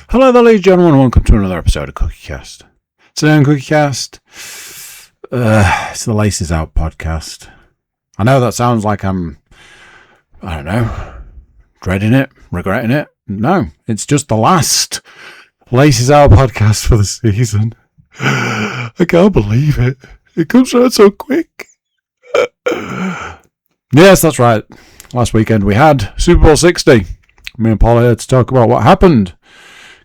Hello there, ladies and gentlemen, and welcome to another episode of CookieCast. Today on CookieCast, it's the Laces Out podcast. I know that sounds like I'm, dreading it, regretting it. No, it's just the last Laces Out podcast for the season. I can't believe it. It comes around so quick. Yes, that's right. Last weekend we had Super Bowl 60. Me and Paul here to talk about what happened.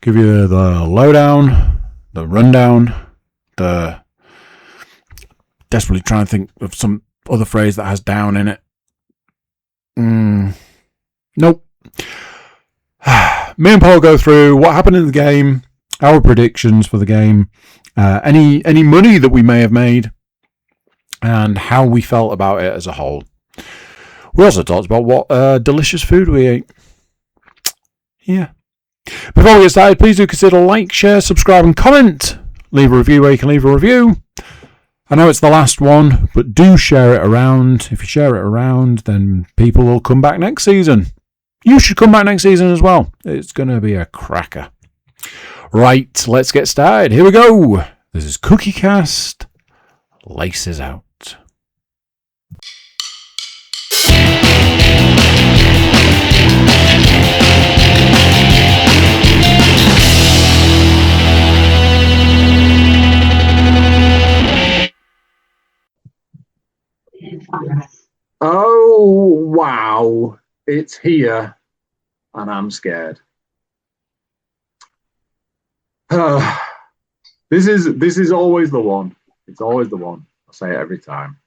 Give you the lowdown, the rundown, the desperately trying to think of some other phrase that has down in it. Nope. Me and Paul go through what happened in the game, our predictions for the game, any money that we may have made, and how we felt about it as a whole. We also talked about what delicious food we ate. Yeah. Before we get started, please do consider like, share, subscribe and comment. Leave a review where you can leave a review. I know it's the last one, but do share it around. If you share it around, then people will come back next season. You should come back next season as well. It's going to be a cracker. Right, let's get started. Here we go. This is CookieCast. Laces Out. Oh, wow. It's here, and I'm scared. This is always the one. It's always the one. I say it every time.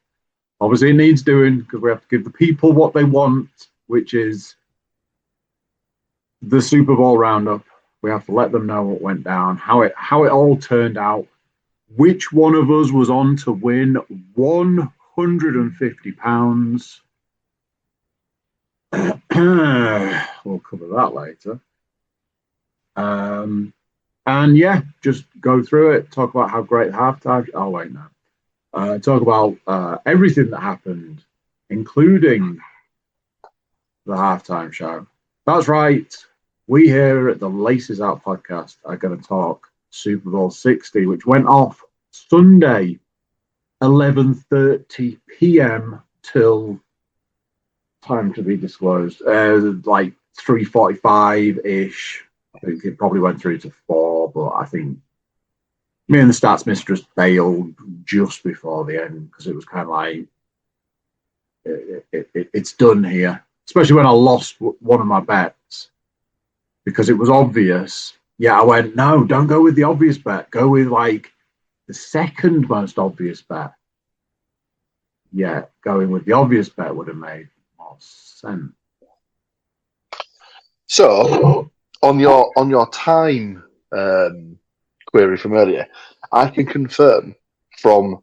Obviously, it needs doing because we have to give the people what they want, which is the Super Bowl roundup. We have to let them know what went down, how it all turned out, which one of us was on to win £150. We'll cover that later. And yeah, just go through it, talk about how great halftime. Oh, wait, no. Talk about everything that happened, including the halftime show. That's right. We here at the Laces Out podcast are going to talk Super Bowl 60, which went off Sunday, 11:30 p.m. till time to be disclosed, like 3:45-ish. I think it probably went through to 4, but I think me and the stats mistress bailed just before the end because it was kind of like, it's done here, especially when I lost one of my bets because it was obvious. Yeah, I went, no, don't go with the obvious bet. Go with like the second most obvious bet. Yeah, going with the obvious bet would have made more sense. So, on your time query from earlier, I can confirm from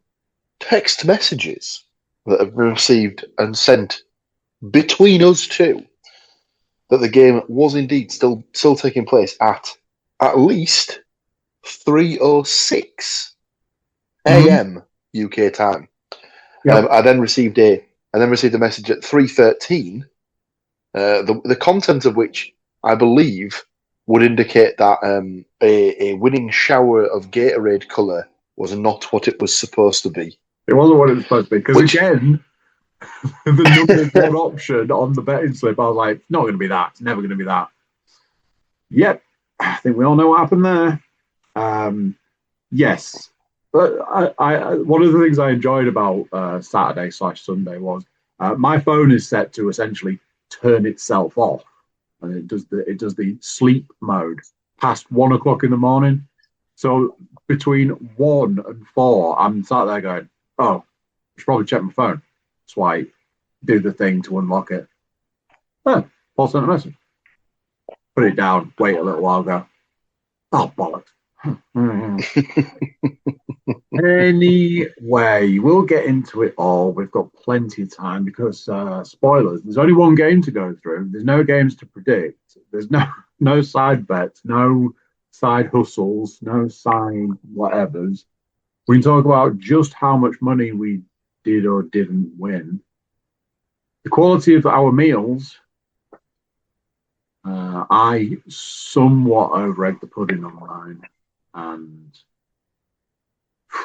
text messages that have been received and sent between us two that the game was indeed still taking place at least 3:06 a.m. UK time. Yep. I then received a message at 3:13. The content of which I believe would indicate that a winning shower of Gatorade colour was not what it was supposed to be. It wasn't what it was supposed to be because again, the number one option on the betting slip, I was like, it's not going to be that. It's never going to be that. Yep, I think we all know what happened there. Yes. But I one of the things I enjoyed about Saturday/Sunday was my phone is set to essentially turn itself off, and it does the sleep mode past 1 o'clock in the morning. So between 1 and 4, I'm sat there going, "Oh, I should probably check my phone." Swipe, do the thing to unlock it. Oh, Paul sent a message. Put it down. Wait a little while. Go. Oh, bollocks. Anyway, we'll get into it all. We've got plenty of time because spoilers, there's only one game to go through. There's no games to predict. There's no side bets, no side hustles, no side whatevers. We can talk about just how much money we did or didn't win, the quality of our meals, I somewhat over-egged the pudding on mine, and I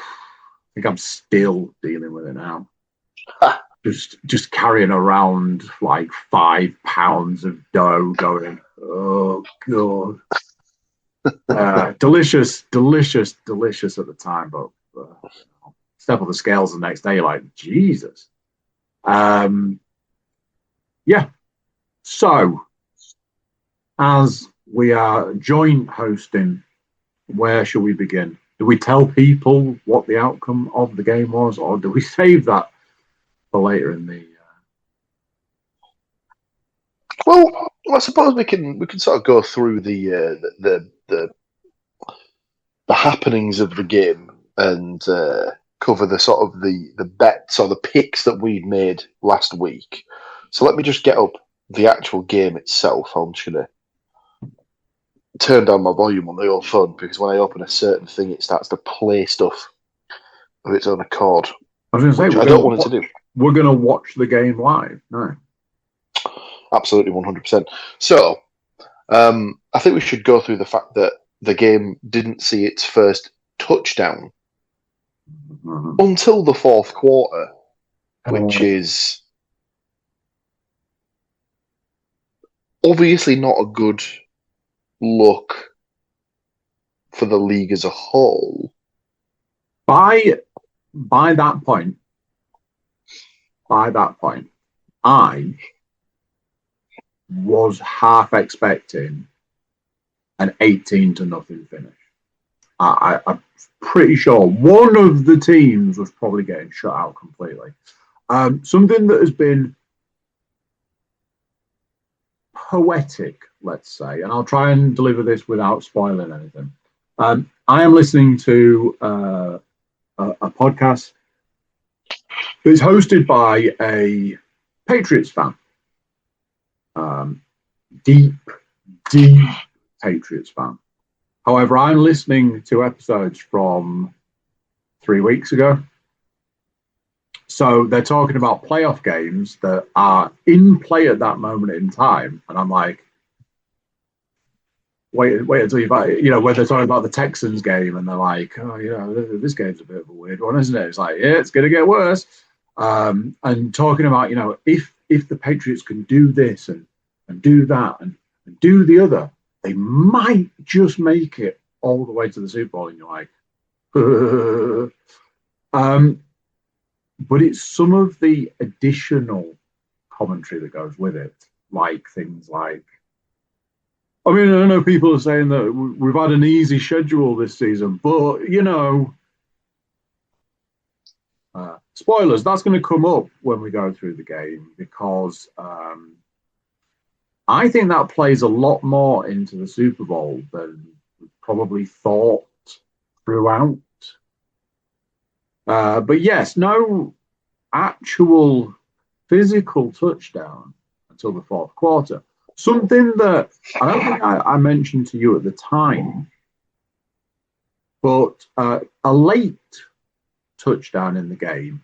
think I'm still dealing with it now. Just carrying around like 5 pounds of dough, going, oh god, delicious at the time, but step on the scales the next day, like Jesus. Yeah. So, as we are joint hosting, where shall we begin? Do we tell people what the outcome of the game was, or do we save that for later in the? Well, I suppose we can sort of go through the happenings of the game and cover the sort of the bets or the picks that we'd made last week. So let me just get up the actual game itself. I'm just gonna turn down my volume on the old phone because when I open a certain thing, it starts to play stuff of its own accord. I was going to say, I don't want it to do. We're going to watch the game live. No. Absolutely, 100%. So, I think we should go through the fact that the game didn't see its first touchdown until the fourth quarter, which is obviously not a good look for the league as a whole. By that point, I was half expecting an 18-0 finish. I'm pretty sure one of the teams was probably getting shut out completely. Something that has been poetic, let's say, and I'll try and deliver this without spoiling anything. I am listening to a podcast that's hosted by a Patriots fan. Deep Patriots fan. However, I'm listening to episodes from 3 weeks ago. So they're talking about playoff games that are in play at that moment in time. And I'm like, wait until when they're talking about the Texans game and they're like, oh, this game's a bit of a weird one, isn't it? It's like, yeah, it's going to get worse. And talking about, if the Patriots can do this and do that and do the other, they might just make it all the way to the Super Bowl. And you're like, but it's some of the additional commentary that goes with it, like things like, I mean, I know people are saying that we've had an easy schedule this season, but, spoilers, that's going to come up when we go through the game because I think that plays a lot more into the Super Bowl than we probably thought throughout. But yes, no actual physical touchdown until the fourth quarter. Something that I don't think I mentioned to you at the time, but a late touchdown in the game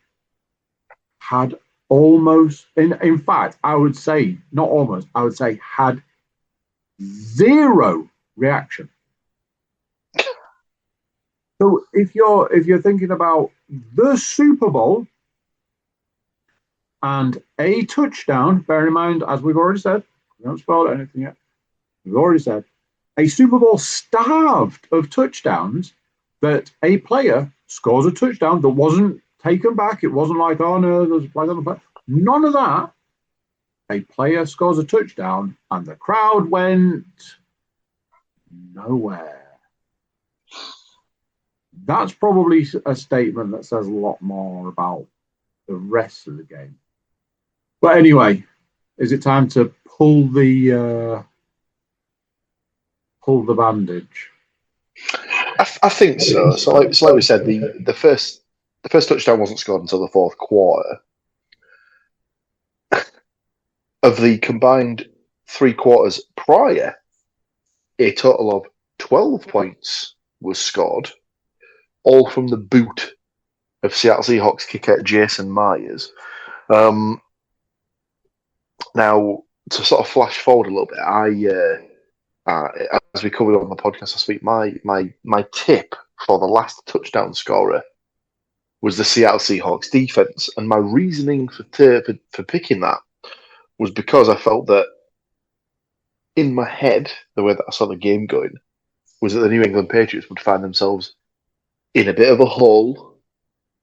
had almost, in fact, I would say, not almost, I would say had zero reaction. So if you're thinking about the Super Bowl and a touchdown, bear in mind, as we've already said, we haven't spoiled anything yet. We've already said a Super Bowl starved of touchdowns, that a player scores a touchdown that wasn't taken back. It wasn't like, oh no, there's a flag on the play. None of that. A player scores a touchdown and the crowd went nowhere. That's probably a statement that says a lot more about the rest of the game. But anyway, is it time to pull the bandage? I think so. So like we said, the first touchdown wasn't scored until the fourth quarter. Of the combined 3 quarters prior, a total of 12 points was scored, all from the boot of Seattle Seahawks kicker Jason Myers. Now, to sort of flash forward a little bit, as we covered on the podcast last week, my tip for the last touchdown scorer was the Seattle Seahawks defense, and my reasoning for picking that was because I felt that in my head, the way that I saw the game going, was that the New England Patriots would find themselves in a bit of a hole,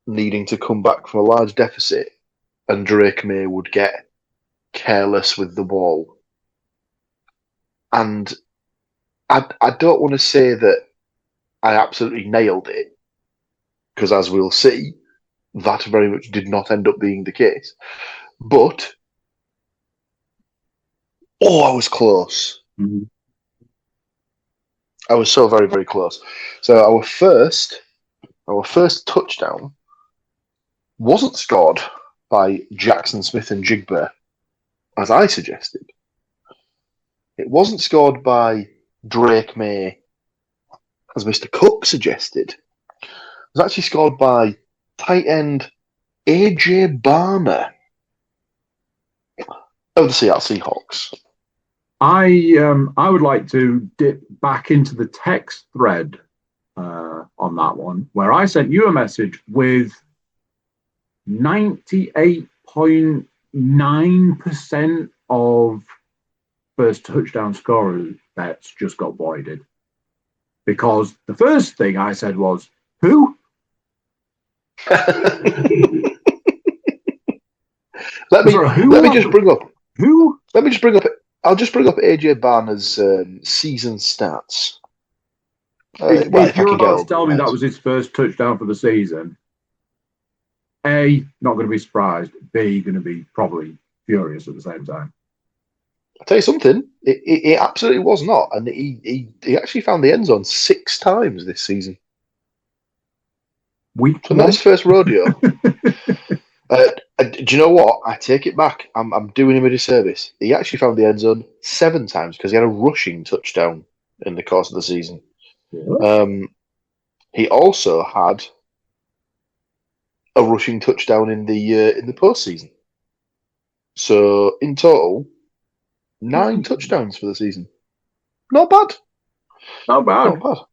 needing to come back from a large deficit, and Drake May would get careless with the ball. And I don't want to say that I absolutely nailed it, because as we'll see, that very much did not end up being the case. But, I was close. Mhm. I was so very, very close. So our first touchdown wasn't scored by Jackson Smith and Jigba, as I suggested. It wasn't scored by Drake May, as Mr. Cook suggested. It was actually scored by tight end AJ Barner of the Seattle Seahawks. I would like to dip back into the text thread on that one, where I sent you a message with 98.9% of first touchdown scorers bets just got voided. Because the first thing I said was, who? Let me just bring up. Who? Let me just bring up. I'll just bring up AJ Barner's season stats. If you're about to tell me that was his first touchdown for the season, A, not going to be surprised. B, going to be probably furious at the same time. I'll tell you something. It absolutely was not, and he actually found the end zone 6 times this season. So not his first rodeo. Do you know what? I take it back. I'm doing him a disservice. He actually found the end zone 7 times because he had a rushing touchdown in the course of the season. Really? He also had a rushing touchdown in the postseason. So in total, 9 touchdowns for the season. Not bad. Not bad. Not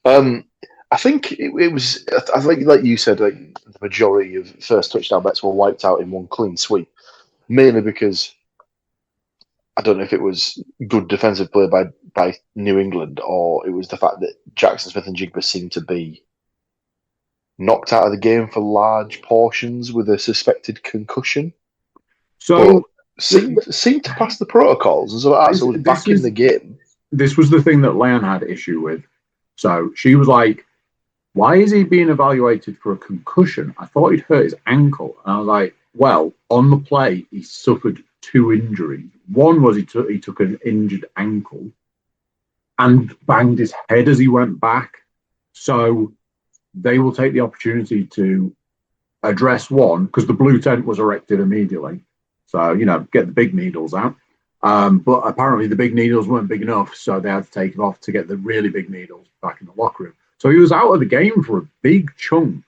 bad. I think it was. I think, like you said, like the majority of first touchdown bets were wiped out in one clean sweep, mainly because I don't know if it was good defensive play by New England or it was the fact that Jackson Smith and Jigba seemed to be knocked out of the game for large portions with a suspected concussion. So seemed to pass the protocols and so was back in the game. This was the thing that Leanne had issue with. So she was like, why is he being evaluated for a concussion? I thought he'd hurt his ankle. And I was like, well, on the play, he suffered 2 injuries. One was he took an injured ankle and banged his head as he went back. So they will take the opportunity to address one, because the blue tent was erected immediately. So, get the big needles out. But apparently the big needles weren't big enough, so they had to take him off to get the really big needles back in the locker room. So he was out of the game for a big chunk.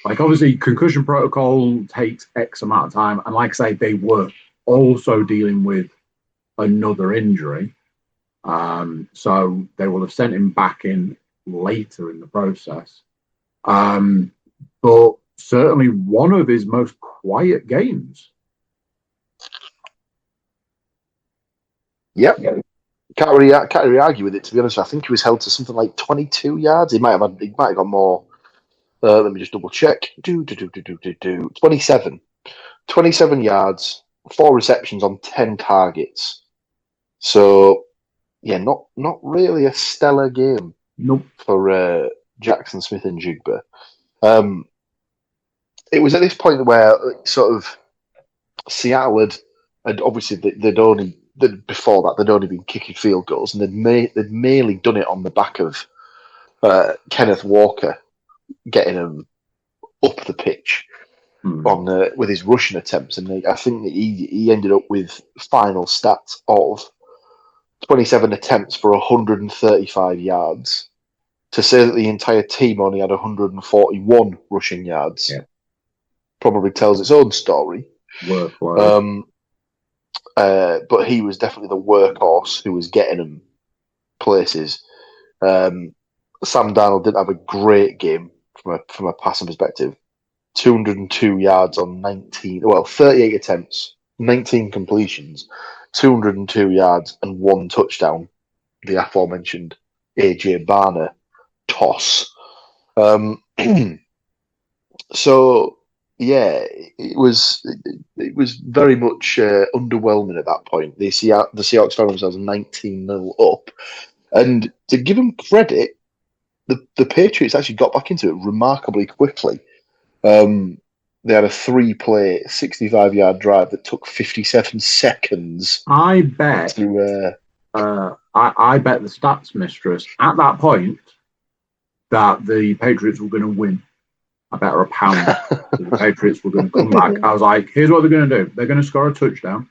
Like, obviously, concussion protocol takes X amount of time. And like I say, they were also dealing with another injury. So they will have sent him back in later in the process. But certainly one of his most quiet games. Yep. Can't really argue with it, to be honest. I think he was held to something like 22 yards. He might have got more. Let me just double check. 27. 27 yards, 4 receptions on 10 targets. So, yeah, not really a stellar game. Nope. For Jackson Smith and Jigba. It was at this point where sort of Seattle had obviously before that they'd only been kicking field goals, and they'd mainly done it on the back of Kenneth Walker getting them up the pitch with his rushing attempts, and I think that he ended up with final stats of 27 attempts for 135 yards. To say that the entire team only had 141 rushing yards probably tells its own story. but he was definitely the workhorse who was getting them places. Sam Darnold didn't have a great game from a passing perspective. 202 yards on 38 attempts, 19 completions, 202 yards and 1 touchdown. The aforementioned AJ Barner toss. So yeah, it was very much underwhelming at that point. The Seahawks found themselves 19-0 up, and to give them credit, the Patriots actually got back into it remarkably quickly. They had a 3-play, 65-yard drive that took 57 seconds. I bet. I bet the stats mistress at that point that the Patriots were going to win. I bet her £1 that the Patriots were going to come back. I was like, here's what they're going to do. They're going to score a touchdown.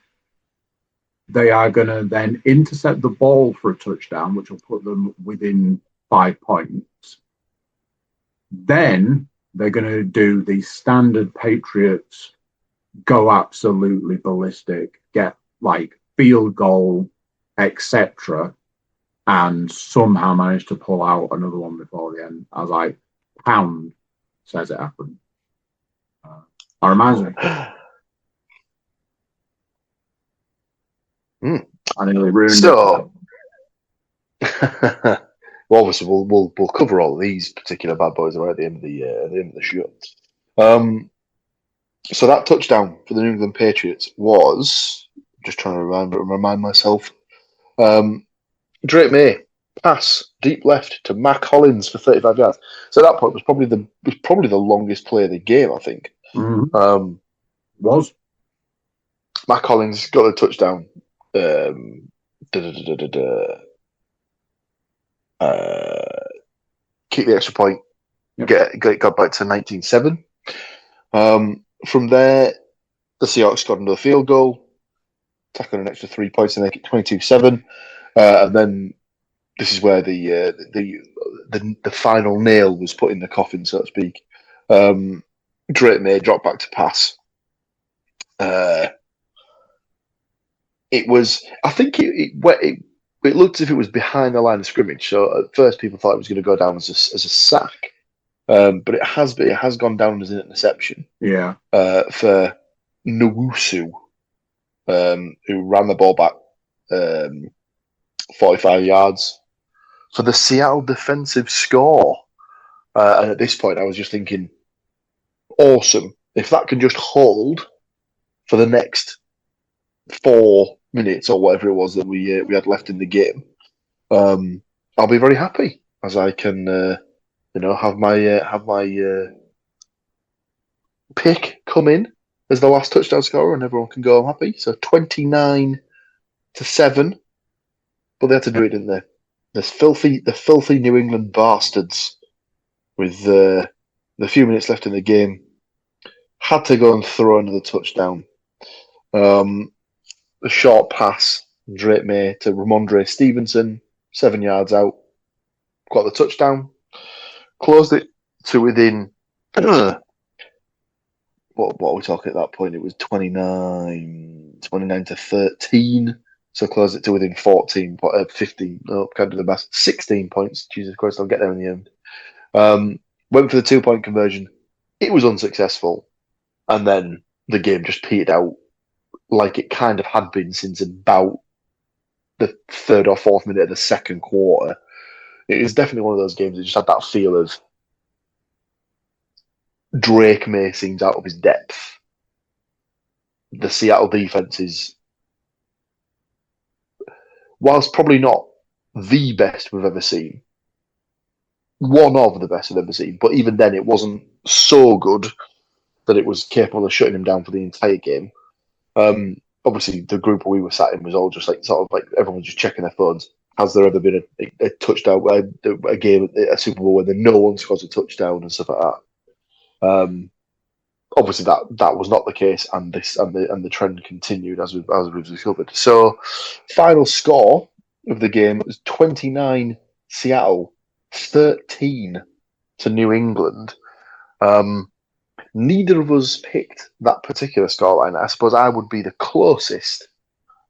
They are going to then intercept the ball for a touchdown, which will put them within 5 points. Then they're going to do the standard Patriots, go absolutely ballistic, get like field goal, etc., and somehow manage to pull out another one before the end. I was like, pound says it happened. That reminds me. I nearly ruined it. Well, obviously, we'll cover all of these particular bad boys right at the end of the show. So that touchdown for the New England Patriots was, just trying to remind myself, Drake May pass deep left to Mac Hollins for 35 yards. So at that point was probably the longest play of the game, I think. Mm-hmm. Was Mac Hollins got the touchdown. Keep the extra point. Yep. Got back to 19-7. From there, the Seahawks got another field goal, tack on an extra 3 points, and make it 22-7. And then this is where the final nail was put in the coffin, so to speak. Drake May dropped back to pass. It was, I think it looked as if it was behind the line of scrimmage. So at first, people thought it was going to go down as a sack, but it has gone down as an interception. Yeah. For Nwusu, who ran the ball back 45 yards for the Seattle defensive score. And at this point, I was just thinking, awesome. If that can just hold for the next 4 minutes or whatever it was that we had left in the game, I'll be very happy as I can, have my pick come in as the last touchdown scorer, and everyone can go happy. So 29-7, but they had to do it, didn't they? The filthy New England bastards, with the few minutes left in the game, had to go and throw another touchdown. A short pass, Drake May to Ramondre Stevenson, 7 yards out, got the touchdown, closed it to within. What are we talking at that point? It was 29-13. So closed it to within 15. No, can't do the math. 16 points. Jesus Christ, I'll get there in the end. Went for the 2-point conversion. It was unsuccessful. And then the game just petered out like it kind of had been since about the 3rd or 4th minute of the second quarter. It was definitely one of those games that just had that feel of Drake May seems out of his depth. The Seattle defense is, whilst probably not the best we've ever seen, one of the best I've ever seen, but even then it wasn't so good that it was capable of shutting him down for the entire game. Obviously, the group we were sat in was all just like sort of like everyone was just checking their phones. Has there ever been a touchdown, a game, a Super Bowl where no one scores a touchdown and stuff like that? Obviously, that was not the case, and the trend continued as we've discovered. So, final score of the game was 29 Seattle, 13 to New England. Neither of us picked that particular scoreline. I suppose I would be the closest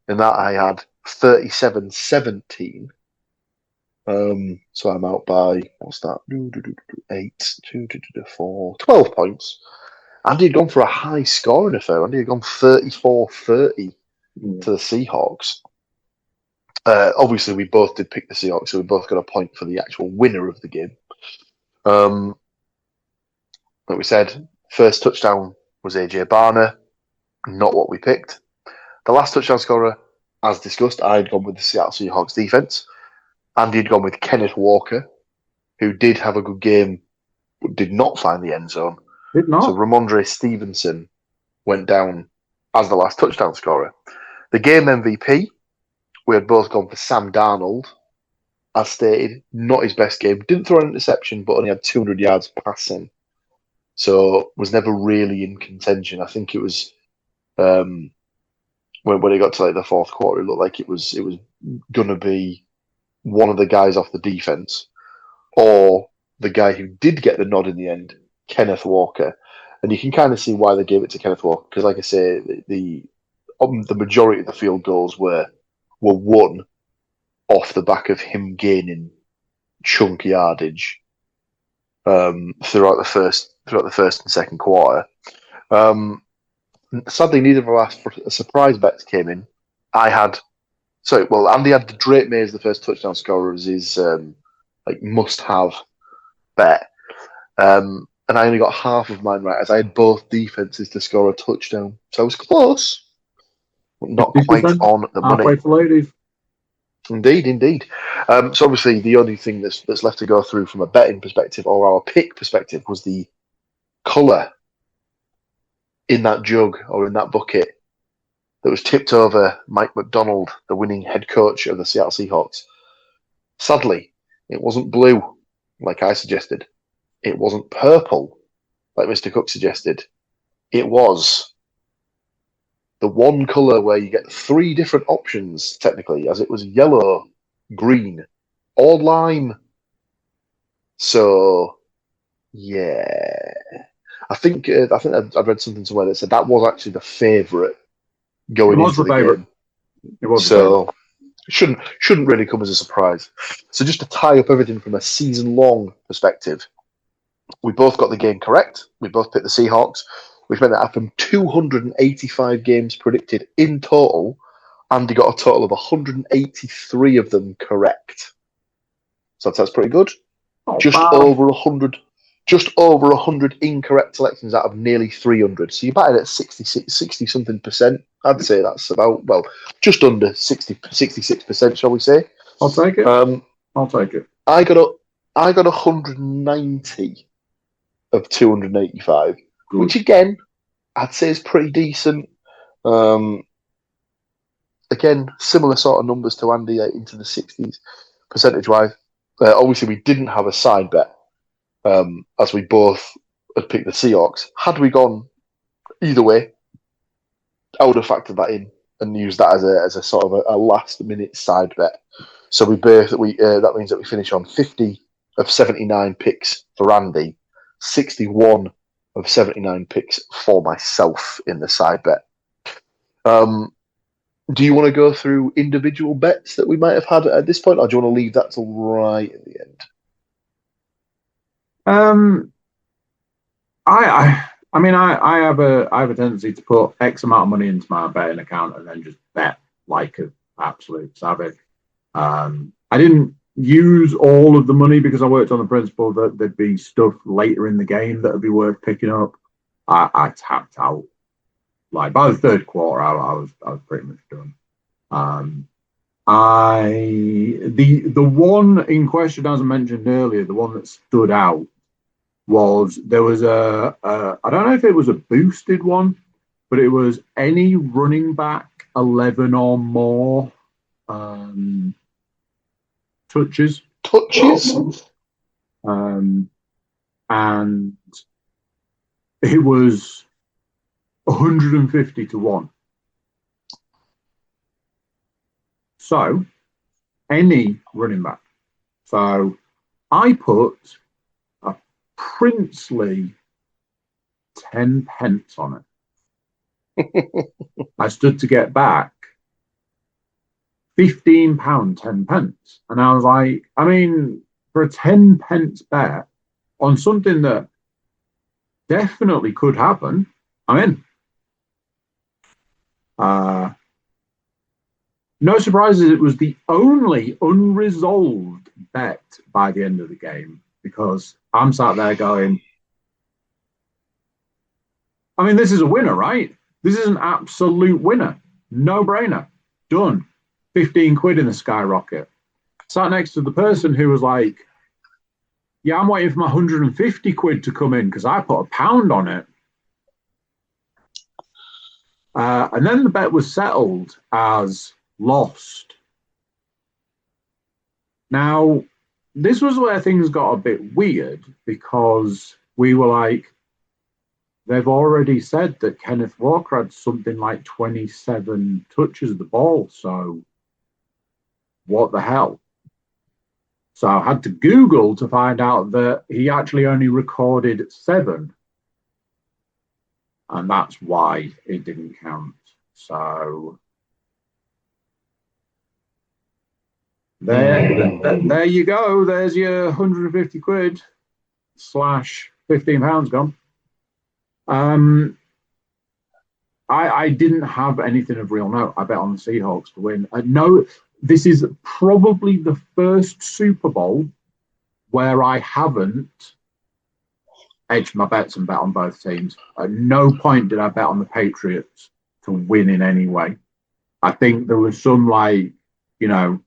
In that, I had 37-17. So I'm out by, what's that? 8, 4, 12 points. Andy had gone for a high scoring affair. Andy had gone 34-30 to the Seahawks. Obviously, we both did pick the Seahawks, so we both got a point for the actual winner of the game. Like we said, first touchdown was AJ Barner, not what we picked. The last touchdown scorer, as discussed, I had gone with the Seattle Seahawks defense. Andy had gone with Kenneth Walker, who did have a good game, but did not find the end zone. Did not. So Ramondre Stevenson went down as the last touchdown scorer. The game MVP, we had both gone for Sam Darnold, as stated, not his best game. Didn't throw an interception, but only had 200 yards passing. So was never really in contention. I think it was when it got to like the fourth quarter, it looked like it was going to be one of the guys off the defense, or the guy who did get the nod in the end, Kenneth Walker. And you can kind of see why they gave it to Kenneth Walker, because, like I say, the majority of the field goals were won off the back of him gaining chunk yardage throughout the first and second quarter. Sadly, neither of our surprise bets came in. Andy had Drake May as the first touchdown scorer as his must-have bet. And I only got half of mine right, as I had both defenses to score a touchdown. So I was close, but not quite on the money. Halfway for ladies. Indeed. So obviously, the only thing that's left to go through from a betting perspective or our pick perspective was the colour in that jug or in that bucket that was tipped over Mike McDonald, the winning head coach of the Seattle Seahawks. Sadly, it wasn't blue, like I suggested. It wasn't purple, like Mr. Cook suggested. It was the one colour where you get three different options, technically, as it was yellow, green, or lime. So, yeah. I think I read something somewhere that said that was actually the favourite going into the game. It was so shouldn't really come as a surprise. So just to tie up everything from a season-long perspective, we both got the game correct. We both picked the Seahawks, which meant that from 285 games predicted in total, Andy got a total of 183 of them correct. So that's pretty good. Just over 100 incorrect selections out of nearly 300. So you batted at 60-something percent. I'd say that's about, just under 66%, shall we say? I'll take it. I'll take it. I got 190 of 285, good. Which again, I'd say is pretty decent. Again, similar sort of numbers to Andy, into the 60s percentage-wise. Obviously, we didn't have a side bet, as we both had picked the Seahawks. Had we gone either way, I would have factored that in and used that as a sort of a last-minute side bet. So that means that we finish on 50 of 79 picks for Andy, 61 of 79 picks for myself in the side bet. Do you want to go through individual bets that we might have had at this point, or do you want to leave that till right at the end? I have a tendency to put X amount of money into my betting account and then just bet like an absolute savage. I didn't use all of the money because I worked on the principle that there'd be stuff later in the game that would be worth picking up. I tapped out. Like by the third quarter, I was pretty much done. The one in question, as I mentioned earlier, the one that stood out was there was I don't know if it was a boosted one, but it was any running back 11 or more touches. And it was 150 to 1. So, any running back. So, I put a princely 10 pence on it. I stood to get back £15, 10 pence. And I was like, I mean, for a 10 pence bet on something that definitely could happen, I'm in. No surprises, it was the only unresolved bet by the end of the game, because I'm sat there going, I mean, this is a winner, right? This is an absolute winner. No brainer. Done. 15 quid in the skyrocket. Sat next to the person who was like, yeah, I'm waiting for my 150 quid to come in because I put £1 on it. And then the bet was settled as lost. Now, this was where things got a bit weird, because we were like, they've already said that Kenneth Walker had something like 27 touches of the ball. So what the hell? So I had to Google to find out that he actually only recorded 7. And that's why it didn't count. So there you go. There's your 150 quid slash £15 gone. I didn't have anything of real note. I bet on the Seahawks to win. No, this is probably the first Super Bowl where I haven't edged my bets and bet on both teams. At no point did I bet on the Patriots to win in any way. I think there was some, like, you know,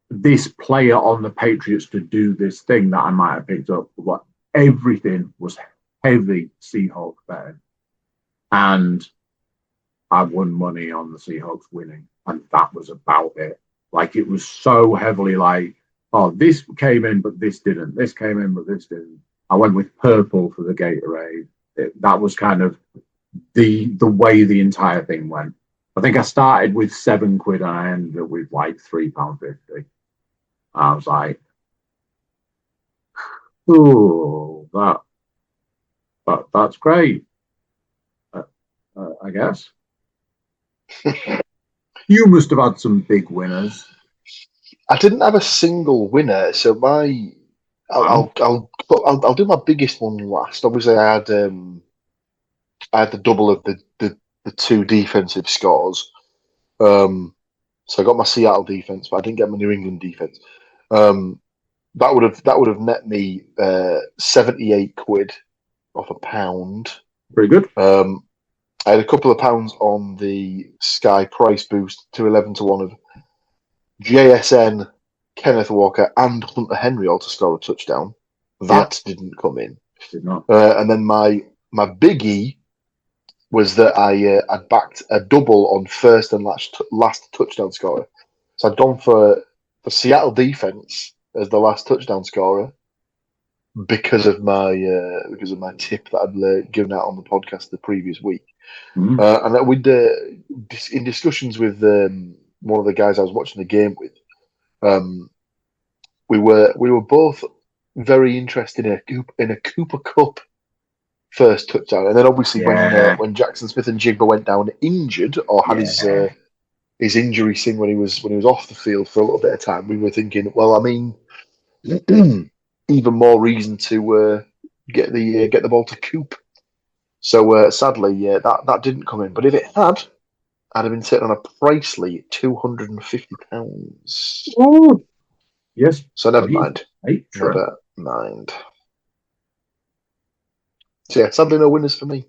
this player on the Patriots to do this thing that I might have picked up. But everything was heavy Seahawks betting. And I won money on the Seahawks winning. And that was about it. Like, it was so heavily like, oh, this came in, but this didn't. This came in, but this didn't. I went with purple for the Gatorade. That was kind of the way the entire thing went. I think I started with 7 quid and I ended up with like £3.50. I was like, oh, that's great. I guess. You must have had some big winners. I didn't have a single winner, so I'll do my biggest one last. Obviously, I had the double of the 2 defensive scores. So I got my Seattle defense, but I didn't get my New England defense. That would have net me 78 quid off £1. Very good. I had a couple of pounds on the Sky price boost to 11-1 of JSN, Kenneth Walker, and Hunter Henry all to score a touchdown. That didn't come in. Did not. And then my biggie was that I backed a double on first and last touchdown scorer. So I'd gone for the Seattle defense as the last touchdown scorer because of my tip that I'd given out on the podcast the previous week. Mm-hmm. And that we'd in discussions with one of the guys I was watching the game with, we were both very interested in a Cooper Kupp first touchdown, and then obviously when Jackson Smith and Jigba went down injured or had his injury thing when he was off the field for a little bit of time, we were thinking, well, I mean, even more reason to get the ball to Coop. So sadly, that didn't come in. But if it had, I'd have been sitting on a pricely £250. Oh, yes. So never mind. Sure. Never mind. So yeah, sadly no winners for me.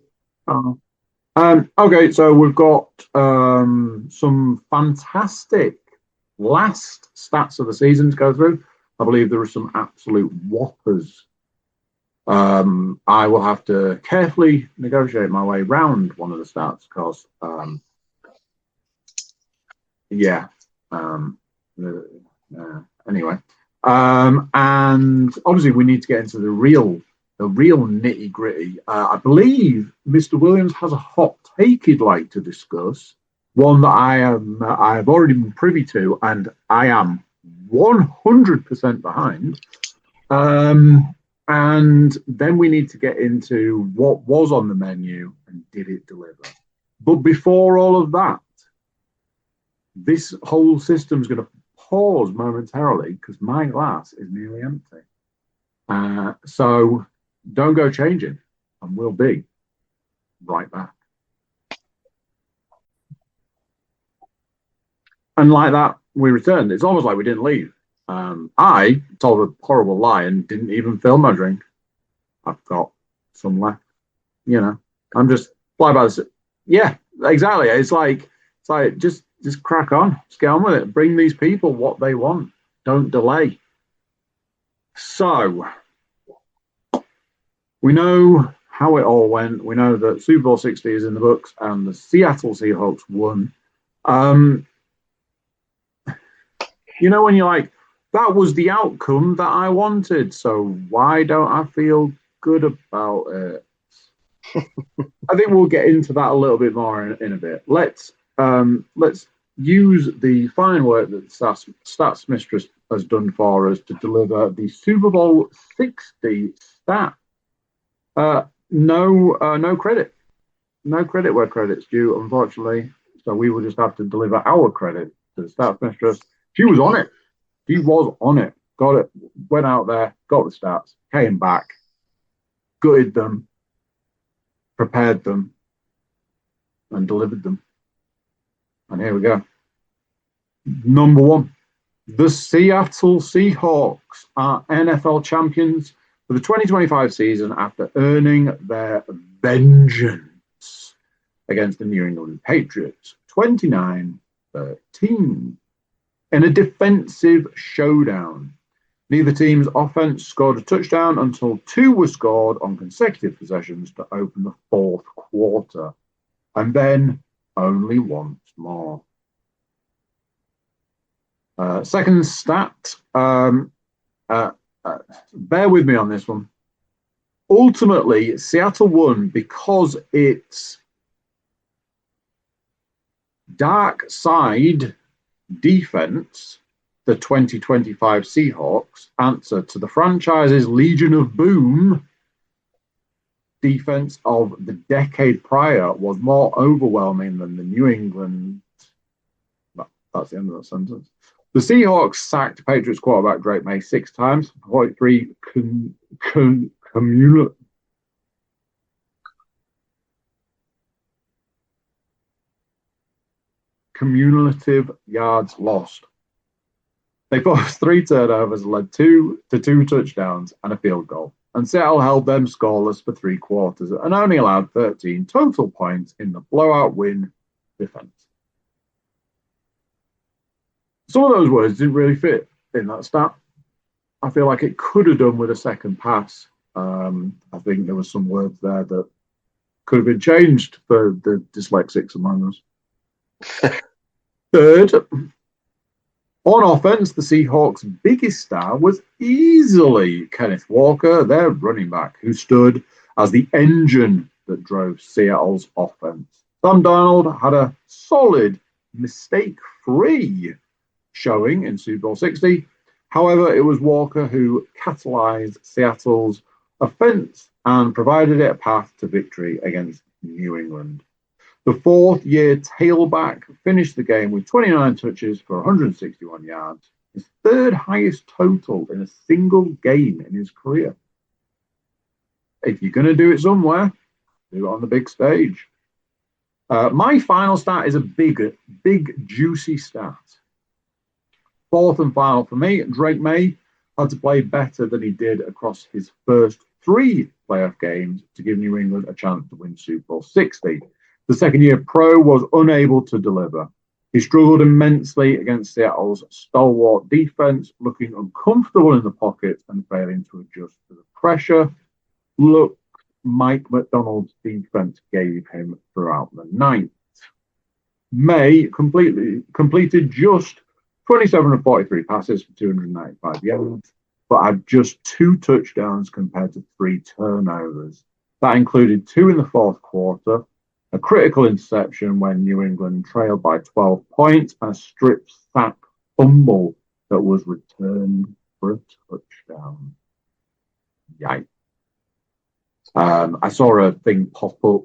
Okay, so we've got some fantastic last stats of the season to go through. I believe there are some absolute whoppers. I will have to carefully negotiate my way around one of the stats because, anyway. And obviously we need to get into the real nitty gritty. I believe Mr. Williams has a hot take he'd like to discuss, one that I have already been privy to, and I am 100% behind. And then we need to get into what was on the menu and did it deliver. But before all of that, this whole system's going to pause momentarily because my glass is nearly empty. So don't go changing, and we'll be right back. And like that, we returned. It's almost like we didn't leave. I told a horrible lie and didn't even fill my drink. I've got some left. I'm just fly by the. Yeah, exactly. It's like just crack on. Just get on with it. Bring these people what they want. Don't delay. So we know how it all went. We know that Super Bowl 60 is in the books and the Seattle Seahawks won. When you're like, that was the outcome that I wanted, so why don't I feel good about it? I think we'll get into that a little bit more in a bit. Let's use the fine work that Stats Mistress has done for us to deliver the Super Bowl 60 stat. No credit. No credit where credit's due, unfortunately. So we will just have to deliver our credit to the Stats Mistress. She was on it. She was on it. Got it. Went out there, got the stats, came back, gutted them, prepared them, and delivered them. And here we go. Number one, the Seattle Seahawks are NFL champions for the 2025 season after earning their vengeance against the New England Patriots, 29-13. In a defensive showdown, neither team's offense scored a touchdown until two were scored on consecutive possessions to open the fourth quarter, and then only once more. Second stat, bear with me on this one. Ultimately, Seattle won because its dark side defense, the 2025 Seahawks, answer to the franchise's Legion of Boom defense of the decade prior was more overwhelming than the New England. That's the end of that sentence. The Seahawks sacked Patriots quarterback Drake May 6 times, 43 cumulative yards lost. They forced 3 turnovers, led to two touchdowns and a field goal. And Seattle held them scoreless for 3 quarters and only allowed 13 total points in the blowout win defense. Some of those words didn't really fit in that stat. I feel like it could have done with a second pass. I think there were some words there that could have been changed for the dyslexics among us. Third, on offense, the Seahawks' biggest star was easily Kenneth Walker, their running back, who stood as the engine that drove Seattle's offense. Sam Darnold had a solid, mistake-free showing in Super Bowl 60. However, it was Walker who catalyzed Seattle's offense and provided it a path to victory against New England. The fourth-year tailback finished the game with 29 touches for 161 yards, his third highest total in a single game in his career. If you're going to do it somewhere, do it on the big stage. My final stat is a big, juicy stat. Fourth and final for me, Drake May had to play better than he did across his first 3 playoff games to give New England a chance to win Super Bowl 60. The second-year pro was unable to deliver. He struggled immensely against Seattle's stalwart defense, looking uncomfortable in the pocket and failing to adjust to the pressure. Look, Mike McDonald's defense gave him throughout the night. May completed just 27 of 43 passes for 295 yards, but had just 2 touchdowns compared to 3 turnovers. That included 2 in the fourth quarter, a critical interception when New England trailed by 12 points, and a strip sack fumble that was returned for a touchdown. Yikes. I saw a thing pop up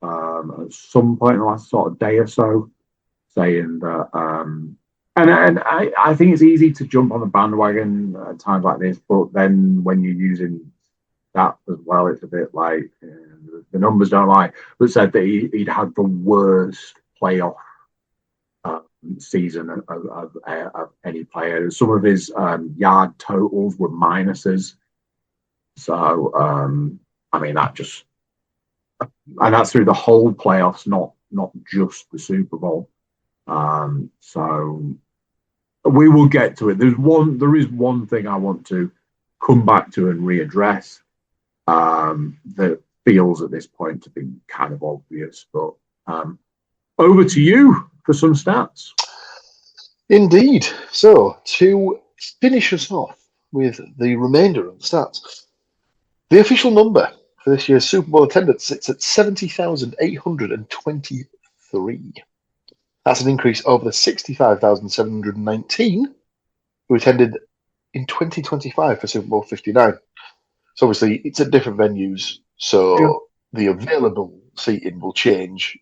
at some point in the last sort of day or so saying that, and I think it's easy to jump on the bandwagon at times like this, but then when you're using that as well, it's a bit like the numbers don't lie. But said that he'd had the worst playoff season of any player. Some of his yard totals were minuses. So, I mean, and that's through the whole playoffs, not just the Super Bowl. So we will get to it. There is one thing I want to come back to and readdress that feels at this point to be kind of obvious. But over to you for some stats. Indeed. So to finish us off with the remainder of the stats, the official number for this year's Super Bowl attendance sits at 70,823. That's an increase over the 65,719 who attended in 2025 for Super Bowl 59. So obviously it's at different venues, so the available seating will change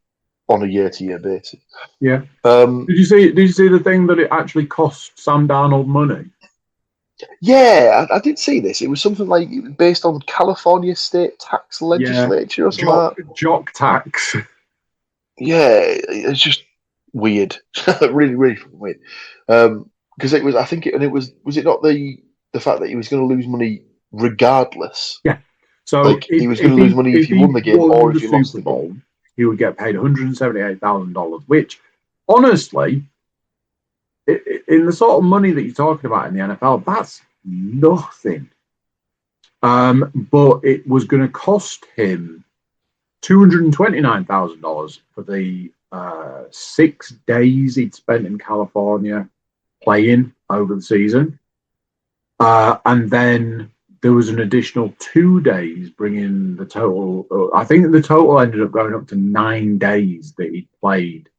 on a year-to-year basis. Yeah. Did you see the thing that it actually cost Sam Darnold money? Yeah, I did see this. It was something like based on California state tax legislature or something like that. Jock tax. Yeah, it's just weird. really, really weird. Because it was, I think, was it not the fact that he was going to lose money regardless? Yeah. So like he was going to lose money if he won the game or if he lost the game. He would get paid $178,000, which honestly, in the sort of money that you're talking about in the NFL, that's nothing. But it was going to cost him $229,000 for the 6 days he'd spent in California playing over the season. And then there was an additional 2 days, bringing the total. I think the total ended up going up to 9 days that he played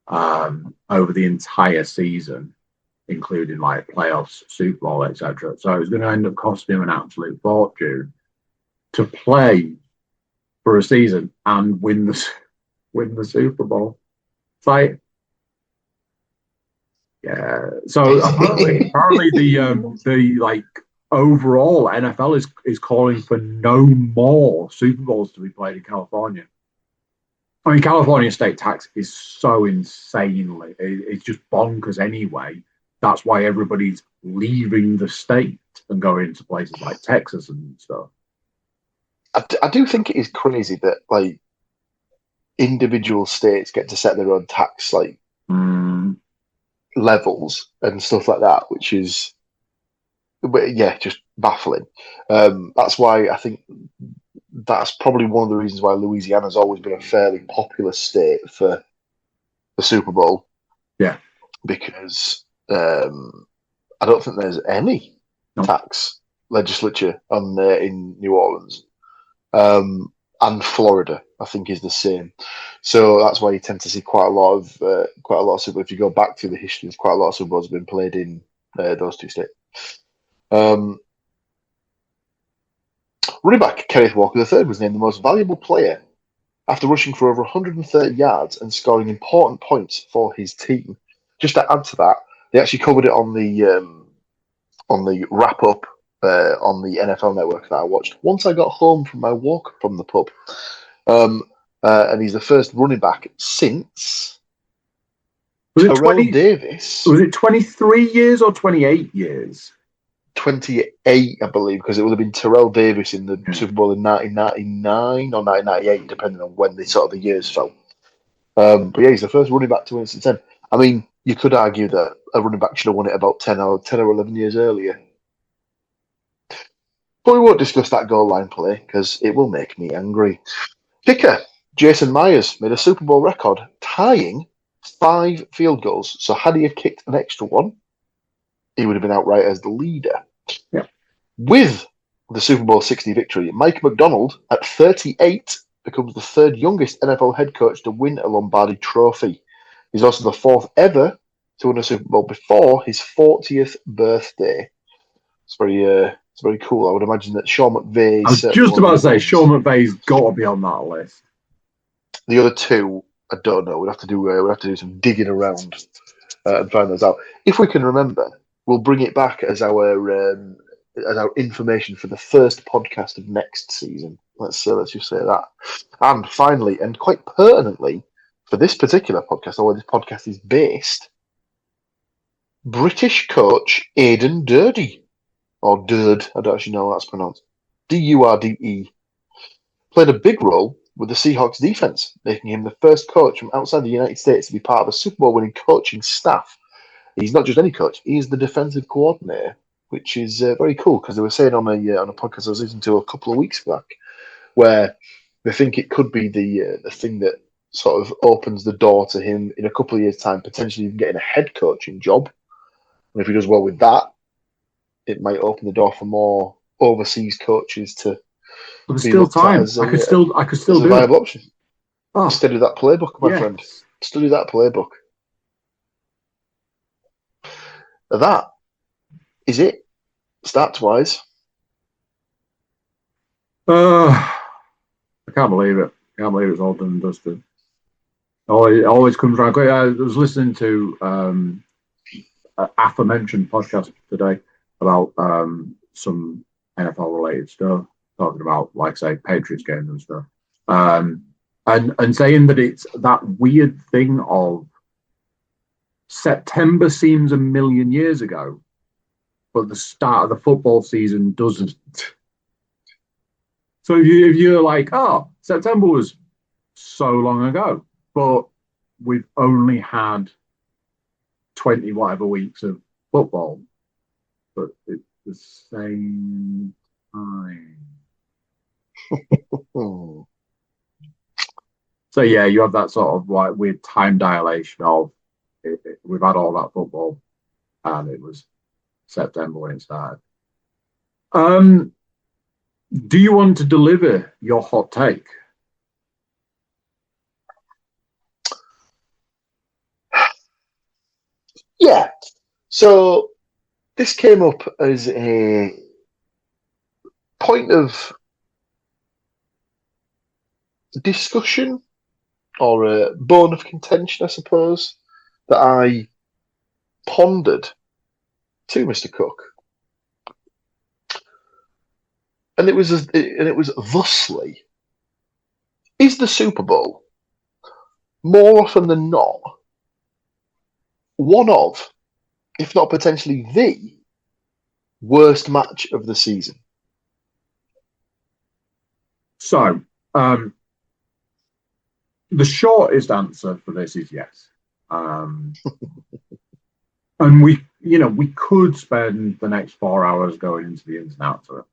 over the entire season, including like playoffs, Super Bowl, etc. So it was going to end up costing him an absolute fortune to play for a season and win the Super Bowl. It's like, yeah. So apparently the like overall NFL is calling for no more Super Bowls to be played in California. I mean, California state tax is so insanely, it's just bonkers anyway. That's why everybody's leaving the state and going to places like Texas and stuff. I do think it is crazy that like individual states get to set their own tax like levels and stuff like that, which is, yeah, just baffling. That's why I think that's probably one of the reasons why Louisiana's always been a fairly popular state for the Super Bowl. Yeah, because I don't think there's any tax legislature on in New Orleans, and Florida I think is the same. So that's why you tend to see quite a lot of Super. If you go back through the history, there's quite a lot of Super Bowls have been played in those two states. Running back Kenneth Walker III was named the most valuable player after rushing for over 130 yards and scoring important points for his team. Just to add to that, they actually covered it on the wrap up on the NFL Network that I watched once I got home from my walk from the pub. And he's the first running back since Terrell Davis. Was it 23 years or 28 years? 28, I believe, because it would have been Terrell Davis in the Super Bowl in 1999 or 1998, depending on when the years fell. But yeah, he's the first running back to win it since then. I mean, you could argue that a running back should have won it about 10 or 11 years earlier. But we won't discuss that goal line play because it will make me angry. Kicker Jason Myers made a Super Bowl record, tying 5 field goals. So had he have kicked an extra one, he would have been outright as the leader. Yeah. With the Super Bowl 60 victory, Mike McDonald, at 38, becomes the 3rd youngest NFL head coach to win a Lombardi trophy. He's also the 4th ever to win a Super Bowl before his 40th birthday. It's very cool. I would imagine that Sean McVay... I was just about to say, Sean McVay's got to be on that list. The other two I don't know. We'll have to do some digging around and find those out. If we can remember, we'll bring it back as our information for the first podcast of next season. Let's just say that. And finally, and quite pertinently, for this particular podcast, or where this podcast is based, British coach Aidan Durdy, or Durd, I don't actually know how that's pronounced, Dude, played a big role with the Seahawks defense, making him the first coach from outside the United States to be part of a Super Bowl winning coaching staff. He's not just any coach; he's the defensive coordinator, which is very cool because they were saying on a podcast I was listening to a couple of weeks back, where they think it could be the thing that sort of opens the door to him in a couple of years' time, potentially even getting a head coaching job. And if he does well with that, it might open the door for more overseas coaches to. But there's still time. I could still do a viable it. Option. Oh. Study that playbook, my friend. Study that playbook. That is it, stats-wise. I can't believe it. I can't believe it's all done and dusted. It always comes around quick. I was listening to an aforementioned podcast today about some NFL-related stuff, talking about, like, say, Patriots games and stuff. And saying that it's that weird thing of September seems a million years ago, but the start of the football season doesn't. So if you're like, oh, September was so long ago, but we've only had 20 whatever weeks of football, but it's the same time. So yeah, you have that sort of like weird time dilation of we've had all that football, and it was September when it started. Do you want to deliver your hot take? Yeah. So this came up as a point of discussion or a bone of contention, I suppose, that I pondered to Mr. Cook. And it was thusly: is the Super Bowl more often than not one of, if not potentially the, worst match of the season? So, the shortest answer for this is yes. And we could spend the next 4 hours going into the ins and outs of it.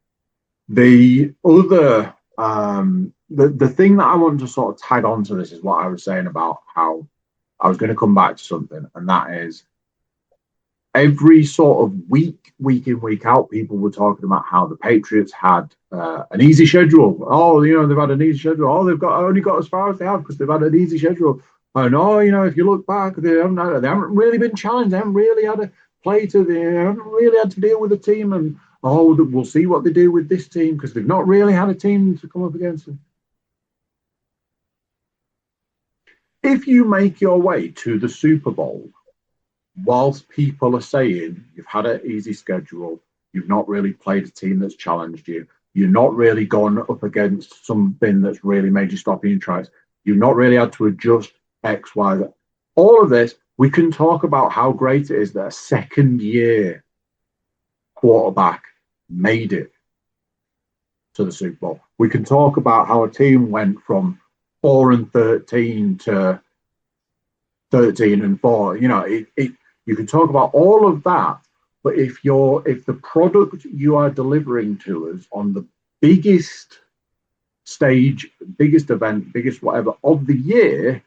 The other, the thing that I want to sort of tag on to this is what I was saying about how I was going to come back to something, and that is every sort of week in, week out, people were talking about how the Patriots had an easy schedule. Oh, they've had an easy schedule. Oh, they've only got as far as they have because they've had an easy schedule. And if you look back, they haven't really been challenged. They haven't really had they haven't really had to deal with a team. And we'll see what they do with this team because they've not really had a team to come up against them. If you make your way to the Super Bowl, whilst people are saying you've had an easy schedule, you've not really played a team that's challenged you, you're not really gone up against something that's really made you stop in your tracks, you've not really had to adjust X, Y, Z. All of this, we can talk about how great it is that a second-year quarterback made it to the Super Bowl. We can talk about how a team went from 4-13 to 13-4. You can talk about all of that, but if the product you are delivering to us on the biggest stage, biggest event, biggest whatever of the year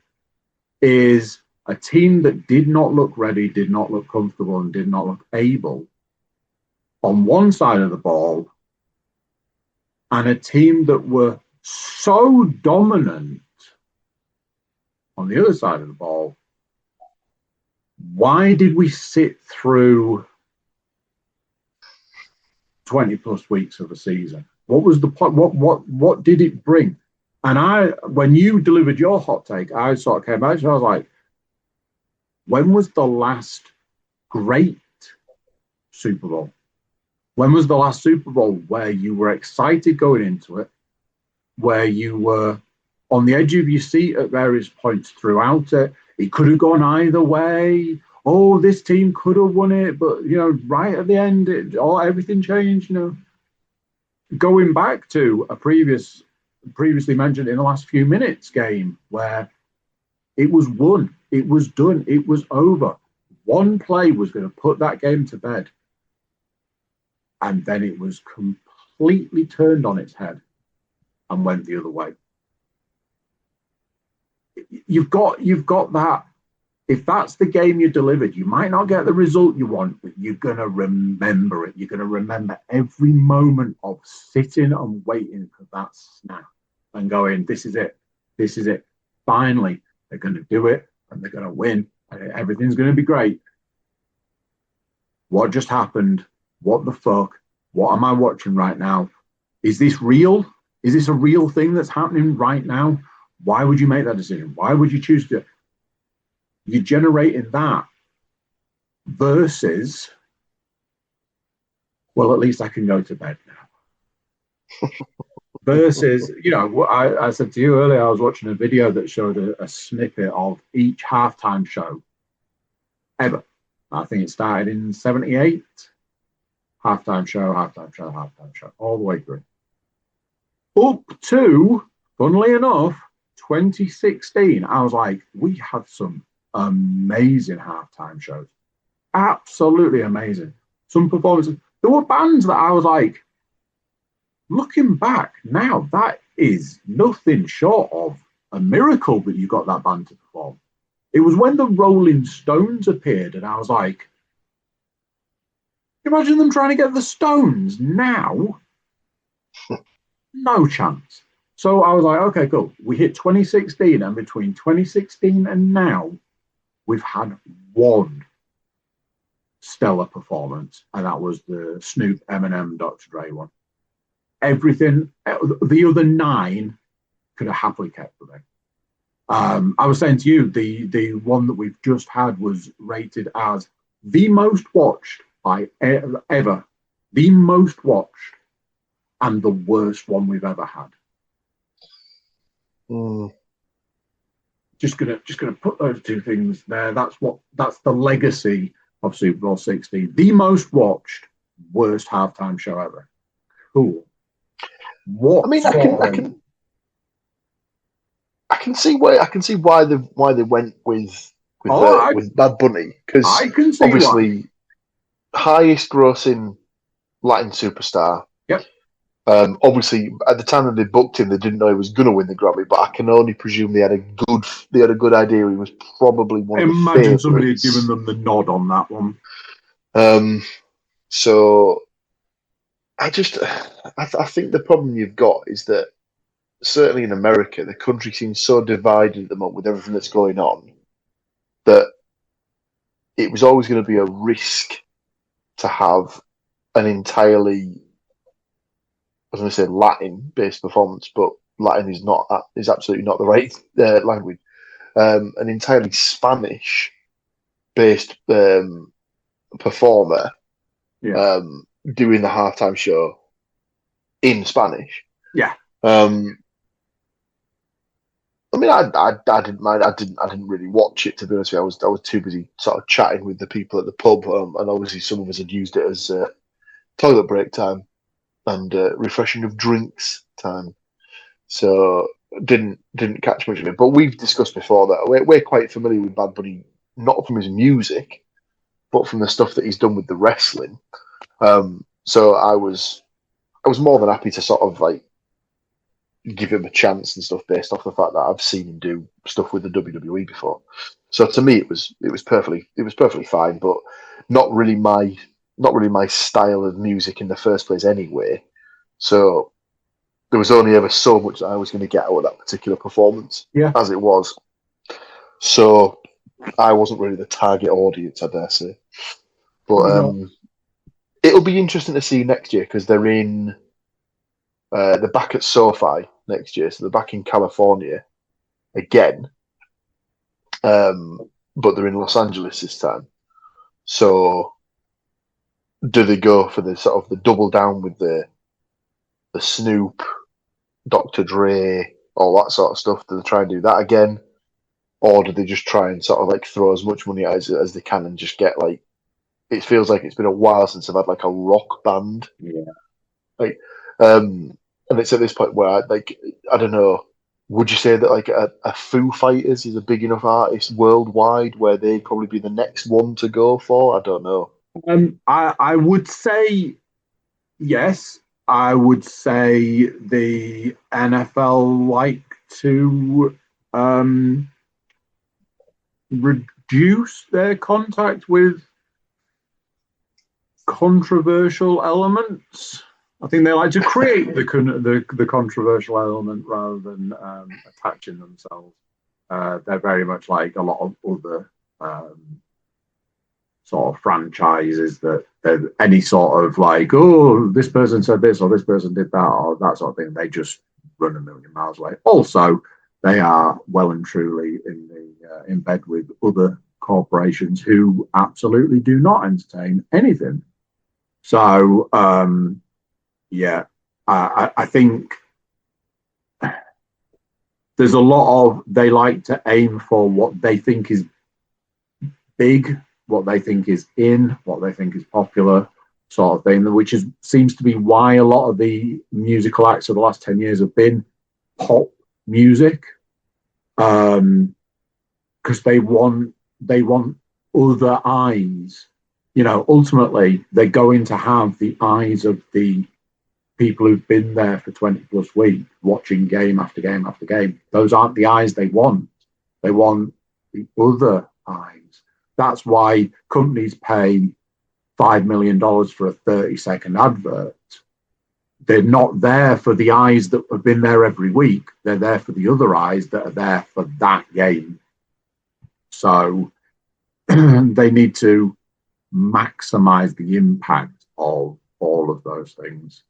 is a team that did not look ready, did not look comfortable, and did not look able on one side of the ball, and a team that were so dominant on the other side of the ball, why did we sit through 20 plus weeks of a season? What was the point? What did it bring? And when you delivered your hot take, I sort of came back and I was like, when was the last great Super Bowl? When was the last Super Bowl where you were excited going into it, where you were on the edge of your seat at various points throughout it? It could have gone either way. Oh, this team could have won it, but right at the end, everything changed. Going back to a previously mentioned in the last few minutes game where it was won, it was done, it was over. One play was going to put that game to bed, and then it was completely turned on its head and went the other way. You've got that. If that's the game you delivered, you might not get the result you want, but you're going to remember it. You're going to remember every moment of sitting and waiting for that snap and going, this is it. This is it. Finally, they're going to do it and they're going to win. And everything's going to be great. What just happened? What the fuck? What am I watching right now? Is this real? Is this a real thing that's happening right now? Why would you make that decision? Why would you choose to? You're generating that versus, well, at least I can go to bed now. Versus, I said to you earlier, I was watching a video that showed a snippet of each halftime show ever. I think it started in 78. Halftime show, all the way through. Up to, funnily enough, 2016, I was like, we had some amazing halftime shows. Absolutely amazing. Some performances. There were bands that I was like, looking back now, that is nothing short of a miracle that you got that band to perform. It was when the Rolling Stones appeared, and I was like, imagine them trying to get the Stones now. No chance. So I was like, okay, cool. We hit 2016, and between 2016 and now, we've had one stellar performance, and that was the Snoop, Eminem, Dr. Dre one. Everything, the other 9 could have happily kept the thing. I was saying to you, the one that we've just had was rated as the most watched by ever, the most watched, and the worst one we've ever had. Just gonna put those two things there. That's the legacy of Super Bowl 60. The most watched, worst halftime show ever. Cool. What? I mean, I can see why they went with Bad Bunny, because obviously highest grossing Latin superstar. Yep. Obviously, at the time that they booked him, they didn't know he was going to win the Grammy, but I can only presume they had a good idea he was probably one of the favorites. Imagine somebody had given them the nod on that one. So I think the problem you've got is that certainly in America, the country seems so divided at the moment with everything that's going on that it was always going to be a risk to have an entirely, I was going to say Latin-based performance, but Latin is absolutely not the right language. An entirely Spanish-based performer doing the halftime show in Spanish. Yeah. I mean, I didn't mind. I didn't really watch it, to be honest with you. I was too busy sort of chatting with the people at the pub, and obviously some of us had used it as toilet break time and refreshing of drinks time. So didn't catch much of it. But we've discussed before that we're quite familiar with Bad Bunny, not from his music, but from the stuff that he's done with the wrestling. So I was more than happy to sort of like give him a chance and stuff based off the fact that I've seen him do stuff with the WWE before. So to me, it was perfectly fine, but not really my style of music in the first place anyway. So there was only ever so much that I was going to get out of that particular performance, as it was. So I wasn't really the target audience, I dare say. But it'll be interesting to see next year because they're back at SoFi next year, so they're back in California again, but they're in Los Angeles this time. So, do they go for the sort of the double down with the Snoop, Dr. Dre, all that sort of stuff? Do they try and do that again, or do they just try and sort of like throw as much money as they can and just get like? It feels like it's been a while since I've had like a rock band. Yeah. Like, and it's at this point where I don't know. Would you say that like a Foo Fighters is a big enough artist worldwide where they'd probably be the next one to go for? I don't know. I would say yes. I would say the NFL like to reduce their contact with controversial elements. I think they like to create the controversial element rather than attaching themselves. They're very much like a lot of other sort of franchises that any sort of like, oh, this person said this or this person did that or that sort of thing. They just run a million miles away. Also, they are well and truly in bed with other corporations who absolutely do not entertain anything. So, yeah, I think there's a lot of, they like to aim for what they think is big, what they think is in, what they think is popular, sort of thing, which seems to be why a lot of the musical acts of the last 10 years have been pop music, because they want other eyes. You know, ultimately, they're going to have the eyes of the people who've been there for 20 plus weeks, watching game after game after game. Those aren't the eyes they want. They want the other eyes. That's why companies pay $5 million for a 30-second advert. They're not there for the eyes that have been there every week. They're there for the other eyes that are there for that game. So they need to maximize the impact of all of those things.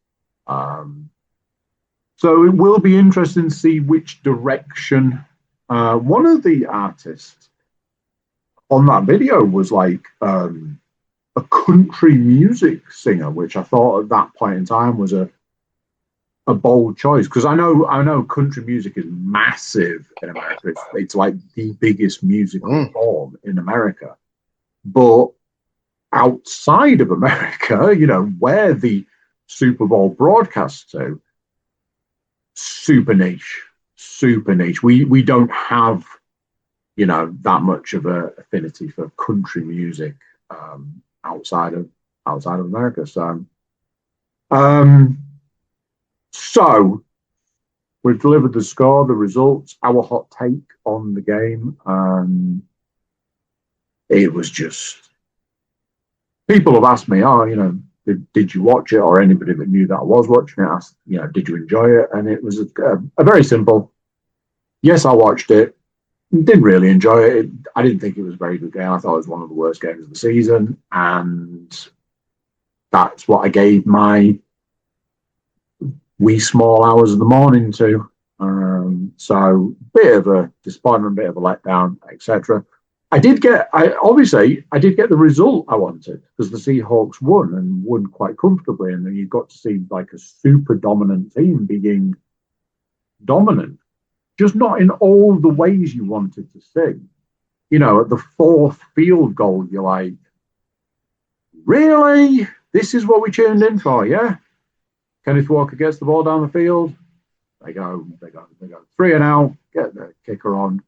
So it will be interesting to see which direction. One of the artists on that video was like a country music singer, which I thought at that point in time was a bold choice, because I know country music is massive in America. It's like the biggest musical form in America. But outside of America, you know, where the Super Bowl broadcasts to, super niche. We don't have, you know, that much of a affinity for country music outside of America. So we've delivered the score, the results, our hot take on the game. It was just, people have asked me, oh, you know, did you watch it? Or anybody that knew that I was watching it asked, you know, did you enjoy it? And it was a very simple, yes, I watched it. Didn't really enjoy it. I didn't think it was a very good game. I thought it was one of the worst games of the season. And that's what I gave my wee small hours of the morning to. So bit of a disappointment, bit of a letdown, etc. I did get the result I wanted, because the Seahawks won quite comfortably, and then you got to see like a super dominant team being dominant, just not in all the ways you wanted to see. You know, at the fourth field goal, you're like, really? This is what we tuned in for, yeah? Kenneth Walker gets the ball down the field. They go 3 and out, get the kicker on.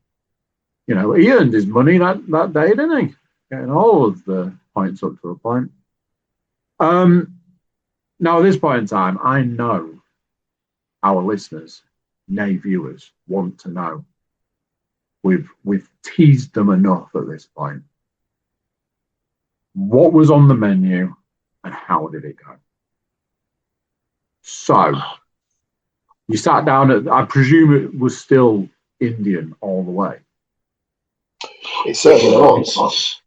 You know, he earned his money that day, didn't he? Getting all of the points up to a point. Now, at this point in time, I know our listeners, nay viewers, want to know. We've teased them enough at this point. What was on the menu and how did it go? So, you sat down I presume it was still Indian all the way. It certainly was.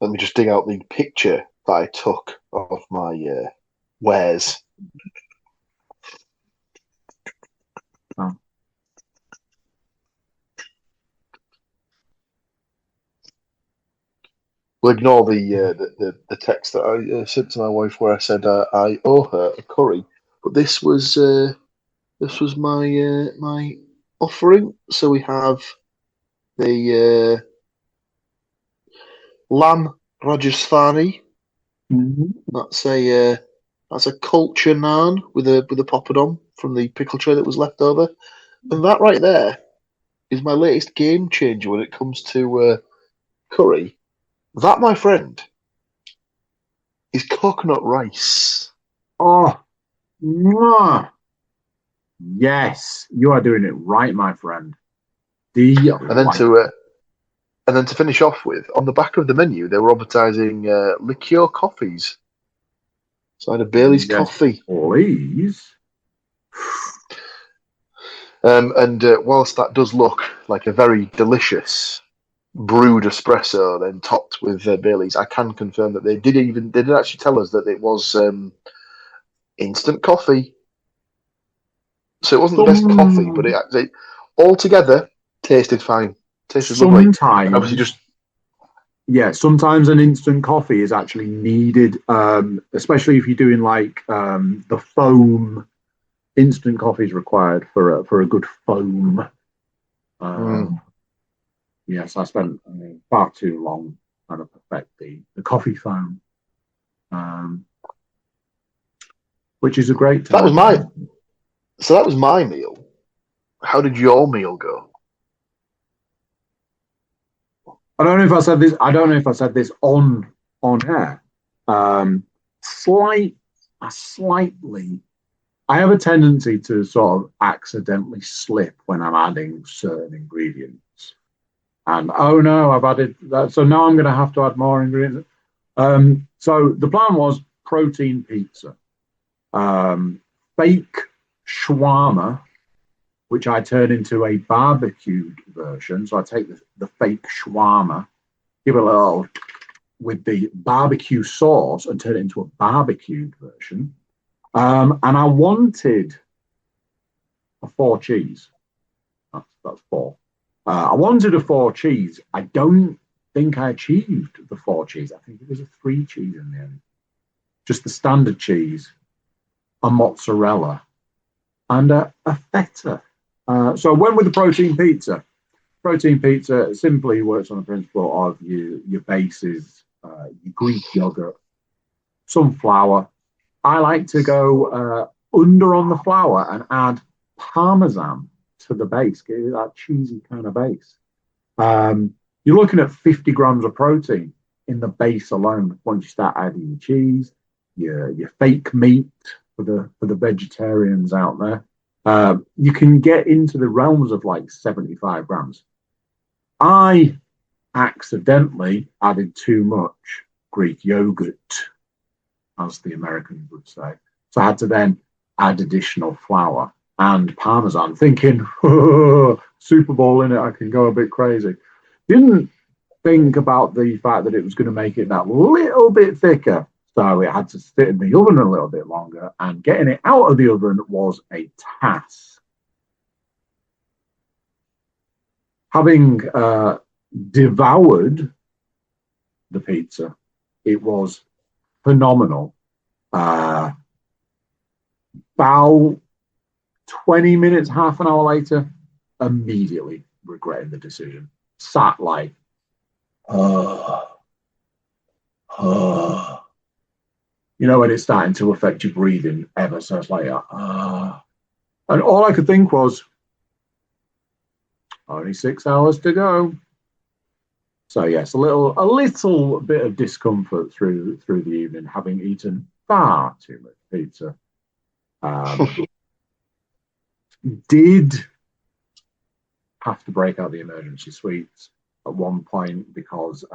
Let me just dig out the picture that I took of my wares. Oh. We'll ignore the text that I sent to my wife where I said I owe her a curry, but this was my offering. So we have the lamb Rajasthani. Mhm. That's a culture naan with a poppadom from the pickle tray that was left over, and that right there is my latest game changer when it comes to curry. That, my friend, is coconut rice. Oh, mwah. Yes, you are doing it right, my friend. And then Delightful. to finish off with, on the back of the menu, they were advertising liqueur coffees. So I had a Bailey's Yes, coffee. please. And whilst that does look like a very delicious brewed espresso, then topped with Bailey's, I can confirm that they did actually tell us that it was instant coffee. So it wasn't the best coffee, but it altogether tasted fine, tasted lovely. And obviously, Sometimes, yeah, sometimes an instant coffee is actually needed, especially if you're doing like the foam. Instant coffee is required for a good foam. Um, yes, I spent far too long trying to perfect the coffee foam, um, which is a great that was talent. my so that was my meal. How did your meal go? I don't know if I said this. I don't know if I said this on air. Um, slight, slightly. I have a tendency to sort of accidentally slip when I'm adding certain ingredients. And oh no, I've added that. So now I'm going to have to add more ingredients. So the plan was protein pizza, fake shawarma, which I turn into a barbecued version. So I take the fake shawarma, give it a little with the barbecue sauce and turn it into a barbecued version. And I wanted a four cheese. That's four. I wanted a four cheese. I don't think I achieved the four cheese. I think it was a three cheese in the end. Just the standard cheese, a mozzarella, and a feta. So I went with the protein pizza. Protein pizza simply works on the principle of your bases, your Greek yogurt, some flour. I like to go under on the flour and add parmesan to the base, give it that cheesy kind of base. You're looking at 50 grams of protein in the base alone. Once you start adding your cheese, your fake meat for the vegetarians out there, you can get into the realms of like 75 grams. I accidentally added too much Greek yogurt, as the Americans would say. So I had to then add additional flour and parmesan, thinking, oh, SuperBowl in it, I can go a bit crazy. Didn't think about the fact that it was going to make it that little bit thicker. So it had to sit in the oven a little bit longer, and getting it out of the oven was a task. Having devoured the pizza, it was phenomenal. About 20 minutes, half an hour later, immediately regretting the decision. Sat like, uh, uh, when it's starting to affect your breathing ever so slightly. And all I could think was, only 6 hours to go. So yes, a little bit of discomfort through the evening, having eaten far too much pizza. Did have to break out the emergency suites at one point because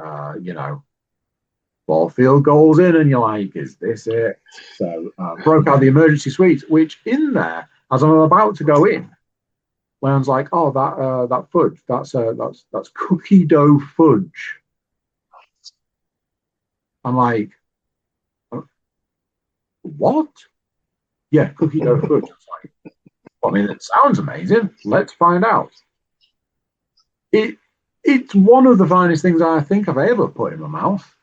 ball field goals in, and you're like, is this it? So broke out the emergency suites, which in there, as I'm about to go in, when I was like, oh, that fudge, that's cookie dough fudge. I'm like, what? Yeah, cookie dough fudge. It's like, I mean, it sounds amazing. Let's find out. It's one of the finest things I think I've ever put in my mouth.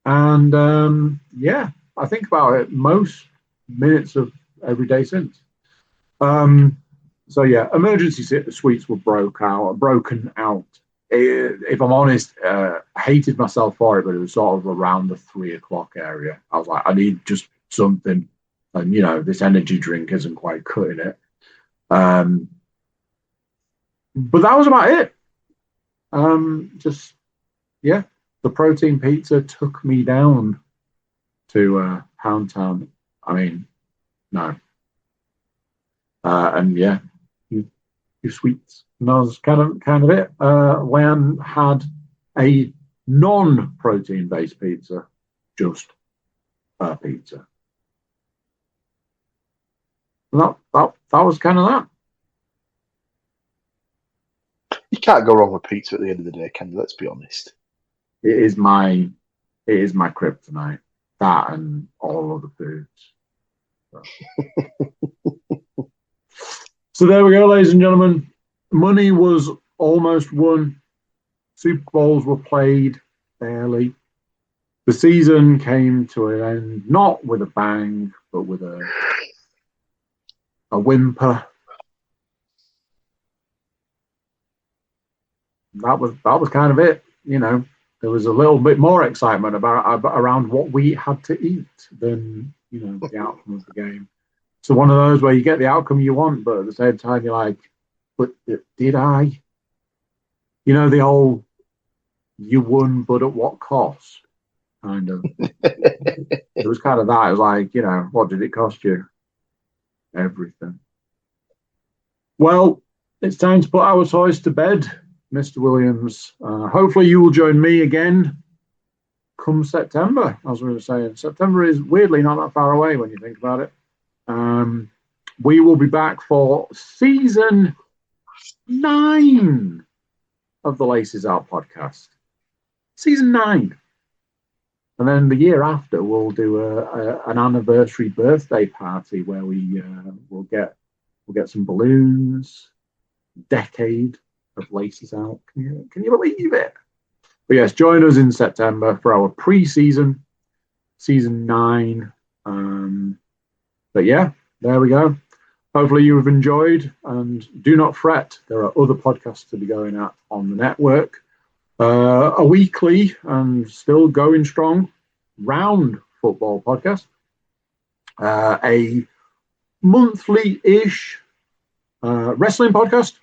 And yeah, I think about it most minutes of every day since. So yeah, emergency suites were broken out. If I'm honest, I hated myself for it, but it was sort of around the 3:00 area. I was like, I need just something, and this energy drink isn't quite cutting it. But that was about it. The protein pizza took me down to Pound Town. I mean, no. And yeah, few sweets. And that was kind of it. Leanne had a non-protein based pizza, just a pizza. And that was kind of that. You can't go wrong with pizza at the end of the day, can you? Let's be honest. It is my kryptonite. That and all other foods. So there we go, ladies and gentlemen. Money was almost won. Super Bowls were played fairly. The season came to an end, not with a bang, but with a whimper. That was kind of it. There was a little bit more excitement around what we had to eat than the outcome of the game. So one of those where you get the outcome you want, but at the same time you're like, but did I? The whole you won, but at what cost? Kind of. It was kind of that. It was like, what did it cost you? Everything. Well, it's time to put our toys to bed, Mr. Williams. Hopefully you will join me again come September, as we were saying. September is weirdly not that far away when you think about it. We will be back for season 9 of the Laces Out podcast. Season 9. And then the year after, we'll do an anniversary birthday party where we'll get some balloons. Decade of Laces Out. Can you believe it? But yes, join us in September for our pre-season, season 9. But yeah, there we go. Hopefully you have enjoyed, and do not fret. There are other podcasts to be going at on the network. A weekly and still going strong round football podcast. A monthly-ish wrestling podcast.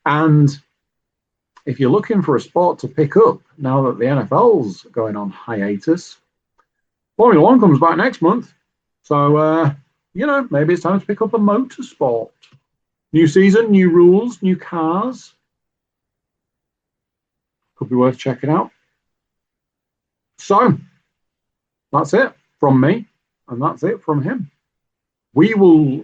And if you're looking for a sport to pick up now that the NFL's going on hiatus, Formula One comes back next month. So, maybe it's time to pick up a motorsport. New season, new rules, new cars. Could be worth checking out. So, that's it from me, and that's it from him. We will,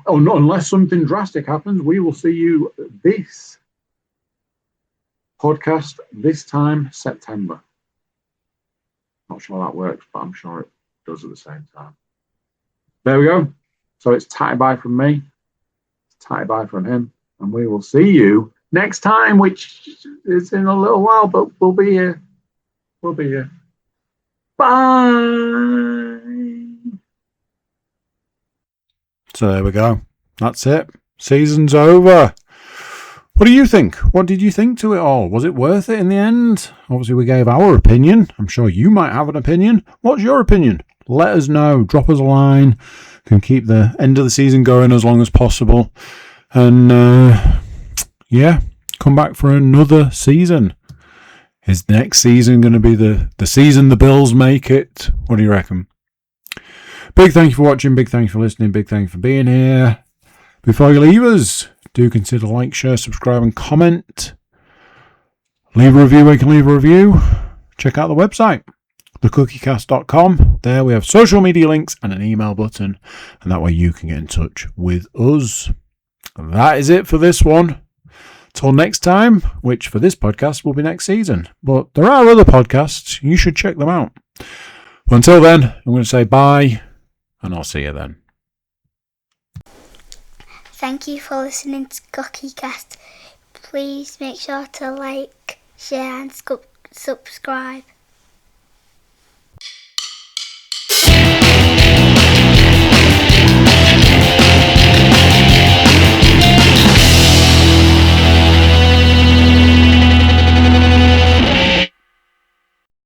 unless something drastic happens, we will see you this podcast this time September. Not sure that works, but I'm sure it does at the same time. There we go. So it's tatty bye from me, it's tatty bye from him, and we will see you next time, which is in a little while, but we'll be here. We'll be here. Bye. So there we go. That's it. Season's over. What do you think? What did you think to it all? Was it worth it in the end? Obviously, we gave our opinion. I'm sure you might have an opinion. What's your opinion? Let us know. Drop us a line. Can keep the end of the season going as long as possible. And, come back for another season. Is next season going to be the season the Bills make it? What do you reckon? Big thank you for watching. Big thank you for listening. Big thank you for being here. Before you leave us, do consider like, share, subscribe, and comment. Leave a review where you can leave a review. Check out the website, thecookiecast.com. There we have social media links and an email button, and that way you can get in touch with us. That is it for this one. Till next time, which for this podcast will be next season. But there are other podcasts. You should check them out. But until then, I'm going to say bye, and I'll see you then. Thank you for listening to CookieCast. Please make sure to like, share and subscribe.